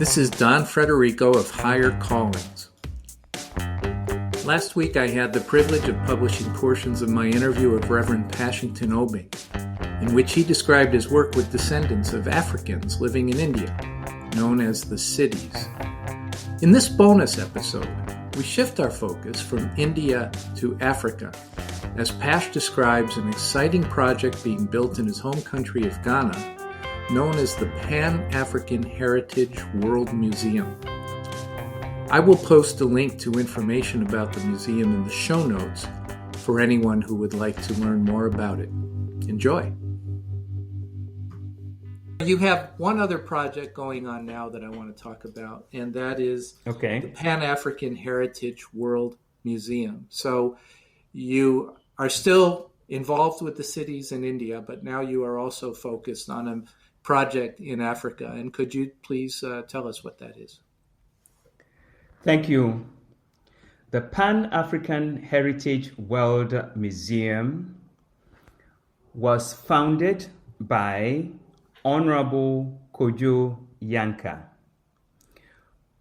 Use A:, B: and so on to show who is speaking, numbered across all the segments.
A: This is Don Frederico of Higher Callings. Last week I had the privilege of publishing portions of my interview of Reverend Pashington Obeng, in which he described his work with descendants of Africans living in India, known as the Siddis. In this bonus episode, we shift our focus from India to Africa, as Pash describes an exciting project being built in his home country of Ghana, known as the Pan-African Heritage World Museum. I will post a link to information about the museum in the show notes for anyone who would like to learn more about it. Enjoy! You have one other project going on now that I want to talk about, and that is the Pan-African Heritage World Museum. So you are still involved with the cities in India, but now you are also focused on a project in Africa. And could you please tell us what that is?
B: Thank you. The Pan-African Heritage World Museum was founded by Honorable Kojo Yanka,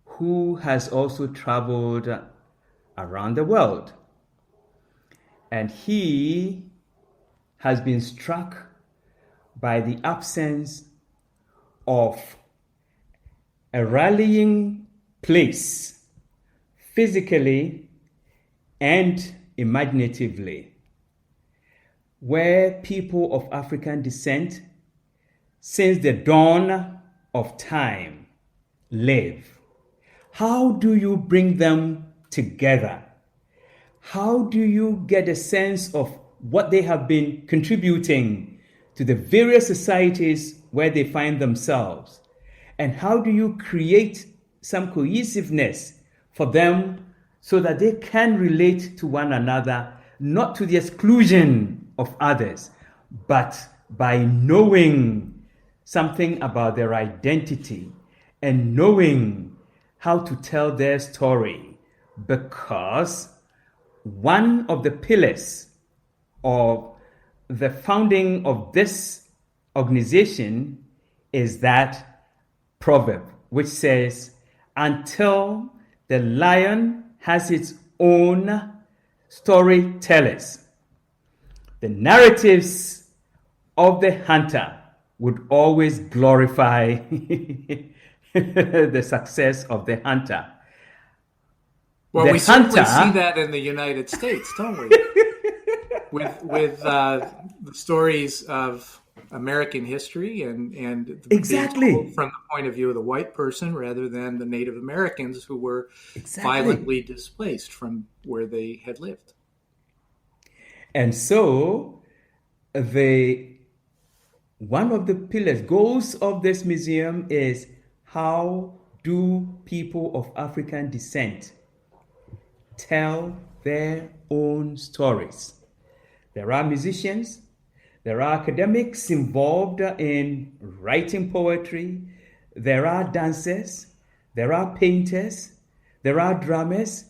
B: who has also traveled around the world. And he has been struck by the absence of a rallying place, physically and imaginatively, where people of African descent since the dawn of time live. How do you bring them together? How do you get a sense of what they have been contributing to the various societies where they find themselves? And how do you create some cohesiveness for them so that they can relate to one another, not to the exclusion of others, but by knowing something about their identity and knowing how to tell their story? Because one of the pillars of the founding of this organization is that proverb, which says, until the lion has its own storytellers, the narratives of the hunter would always glorify the success of the hunter.
A: Well, we certainly see that in the United States, don't we? with the stories of American history and
B: exactly
A: from the point of view of the white person rather than the Native Americans who were violently displaced from where they had lived.
B: And so one of the pillars, goals of this museum is how do people of African descent tell their own stories. There are musicians, there are academics involved in writing poetry, there are dancers, there are painters, there are drummers.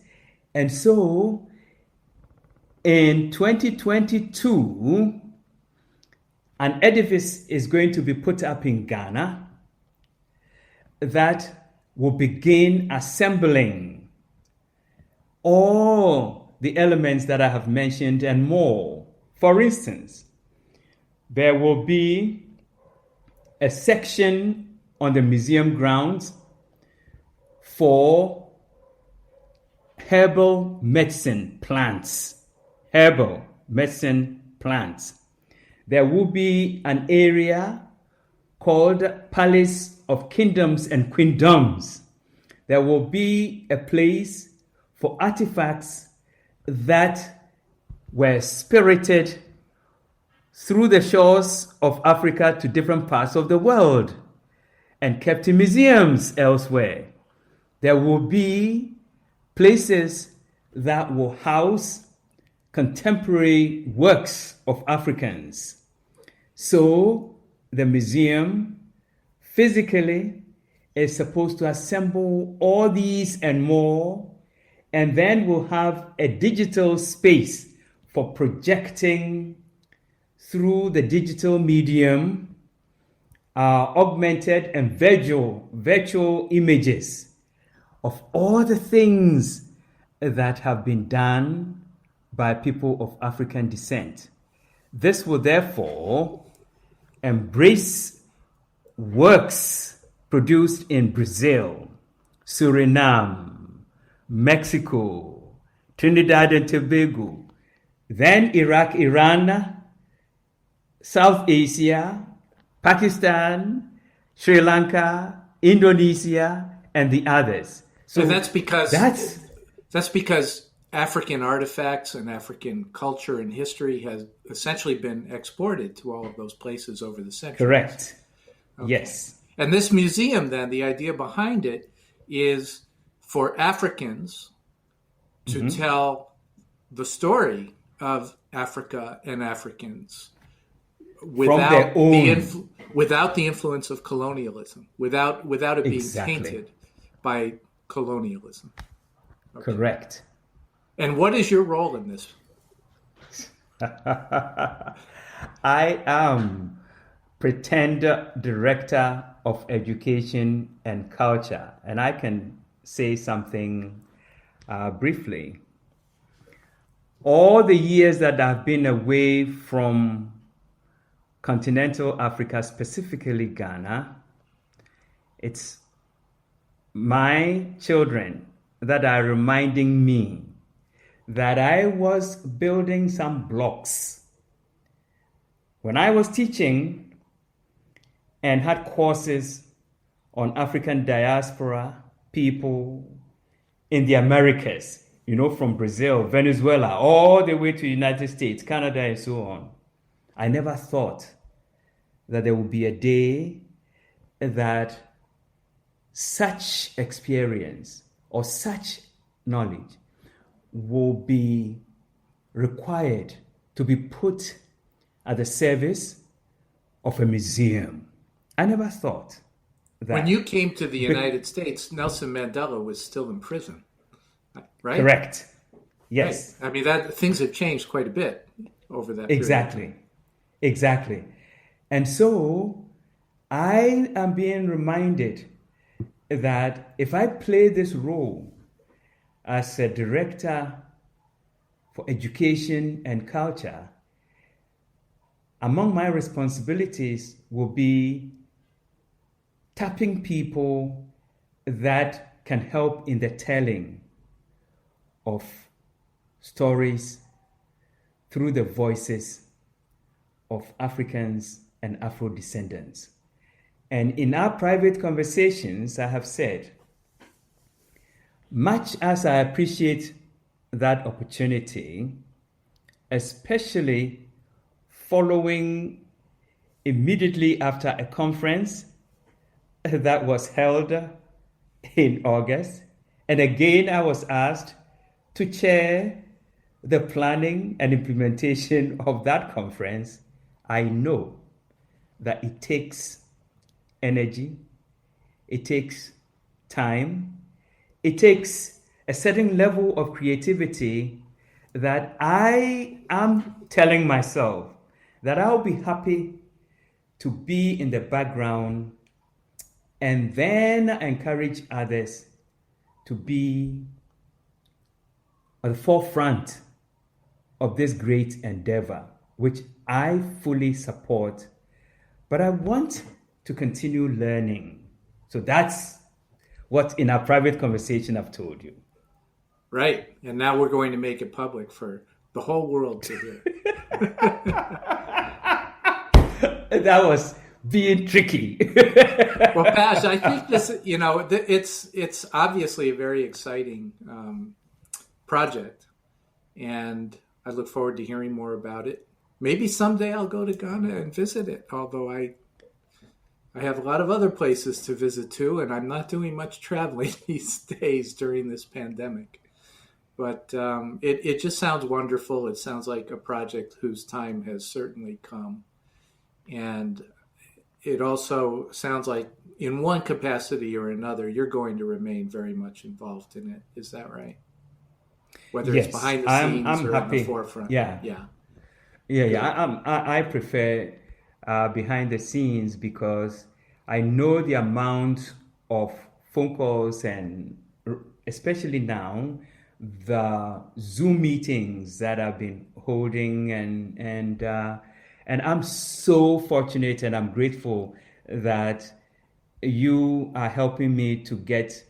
B: And so in 2022, an edifice is going to be put up in Ghana that will begin assembling all the elements that I have mentioned and more. For instance, there will be a section on the museum grounds for herbal medicine plants. Herbal medicine plants. There will be an area called Palace of Kingdoms and Queendoms. There will be a place for artifacts that were spirited through the shores of Africa to different parts of the world and kept in museums elsewhere. There will be places that will house contemporary works of Africans. So the museum physically is supposed to assemble all these and more, and then we'll have a digital space for projecting through the digital medium augmented and virtual images of all the things that have been done by people of African descent. This will therefore embrace works produced in Brazil, Suriname, Mexico, Trinidad and Tobago, then Iraq, Iran, South Asia, Pakistan, Sri Lanka, Indonesia, and the others.
A: So that's because African artifacts and African culture and history has essentially been exported to all of those places over the centuries.
B: Correct.
A: Okay.
B: Yes.
A: And this museum, then, the idea behind it is for Africans to tell the story of Africa and Africans without without the influence of colonialism, without it being tainted by colonialism. Okay.
B: Correct.
A: And what is your role in this?
B: I am pretend director of education and culture, and I can say something briefly. All the years that I've been away from continental Africa, specifically Ghana, it's my children that are reminding me that I was building some blocks. When I was teaching and had courses on African diaspora people in the Americas, from Brazil, Venezuela, all the way to the United States, Canada, and so on, I never thought that there would be a day that such experience or such knowledge will be required to be put at the service of a museum. I never thought that.
A: When you came to the United States, Nelson Mandela was still in prison, right?
B: Correct. Yes.
A: Right. I mean, things have changed quite a bit over that period.
B: Exactly. And so I am being reminded that if I play this role as a director for education and culture, among my responsibilities will be tapping people that can help in the telling of stories through the voices of Africans and Afro-descendants. And in our private conversations, I have said, much as I appreciate that opportunity, especially following immediately after a conference that was held in August, and again I was asked to chair the planning and implementation of that conference, I know that it takes energy, it takes time, it takes a certain level of creativity that I am telling myself that I'll be happy to be in the background and then encourage others to be at the forefront of this great endeavor, which I fully support, but I want to continue learning. So that's what in our private conversation I've told you.
A: Right. And now we're going to make it public for the whole world to hear.
B: That was being tricky.
A: Well, Pash, I think this, it's obviously a very exciting project, and I look forward to hearing more about it. Maybe someday I'll go to Ghana and visit it, although I have a lot of other places to visit too, and I'm not doing much traveling these days during this pandemic. But it just sounds wonderful. It sounds like a project whose time has certainly come. And it also sounds like in one capacity or another, you're going to remain very much involved in it. Is that right? Whether
B: yes,
A: it's behind the scenes
B: I'm
A: or
B: happy.
A: in the forefront.
B: I prefer behind the scenes because I know the amount of phone calls and especially now the Zoom meetings that I've been holding, and I'm so fortunate and I'm grateful that you are helping me to get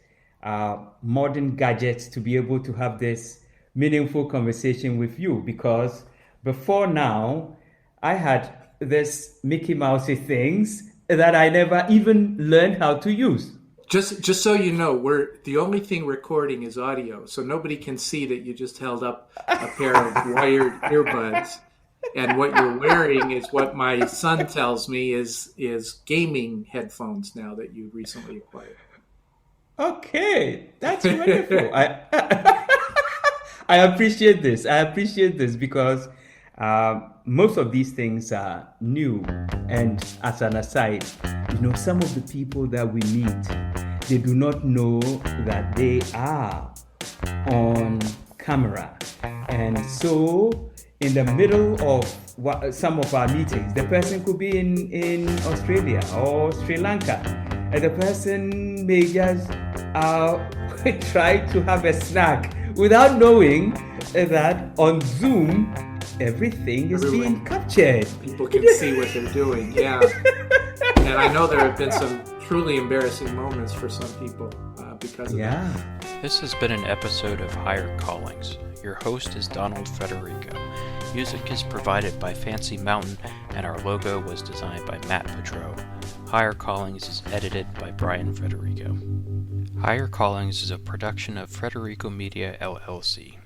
B: modern gadgets to be able to have this meaningful conversation with you, because before now I had this Mickey Mousey things that I never even learned how to use.
A: Just so you know, the only thing recording is audio, so nobody can see that you just held up a pair of wired earbuds, and what you're wearing is what my son tells me is gaming headphones now that you recently acquired.
B: Okay, that's wonderful. I appreciate this. I appreciate this because most of these things are new. And as an aside, some of the people that we meet, they do not know that they are on camera. And so in the middle of some of our meetings, the person could be in Australia or Sri Lanka, and the person may just try to have a snack without knowing that on Zoom, everything is being captured.
A: People can see what they're doing, yeah. And I know there have been some truly embarrassing moments for some people because of that.
C: This has been an episode of Higher Callings. Your host is Donald Federico. Music is provided by Fancy Mountain, and our logo was designed by Matt Pedro. Higher Callings is edited by Brian Federico. Higher Callings is a production of Federico Media, LLC.